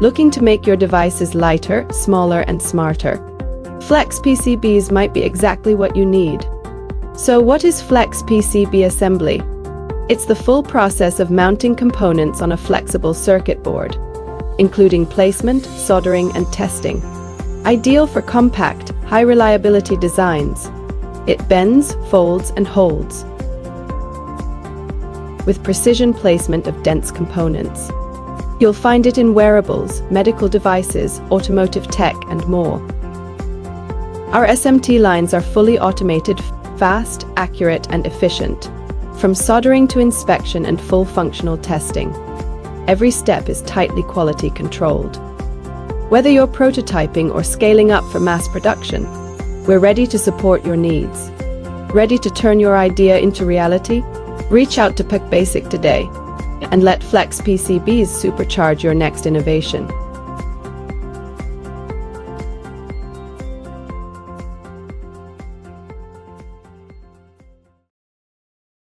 Looking to make your devices lighter, smaller, and smarter? Flex PCBs might be exactly what you need. So what is Flex PCB assembly? It's the full process of mounting components on a flexible circuit board, including placement, soldering, and testing. Ideal for compact, high-reliability designs. It bends, folds, and holds, with precision placement of dense components. You'll find it in wearables, medical devices, automotive tech, and more. Our SMT lines are fully automated, fast, accurate, and efficient. From soldering to inspection and full functional testing, every step is tightly quality controlled. Whether you're prototyping or scaling up for mass production, we're ready to support your needs. Ready to turn your idea into reality? Reach out to PCBasic today and let Flex PCBs supercharge your next innovation.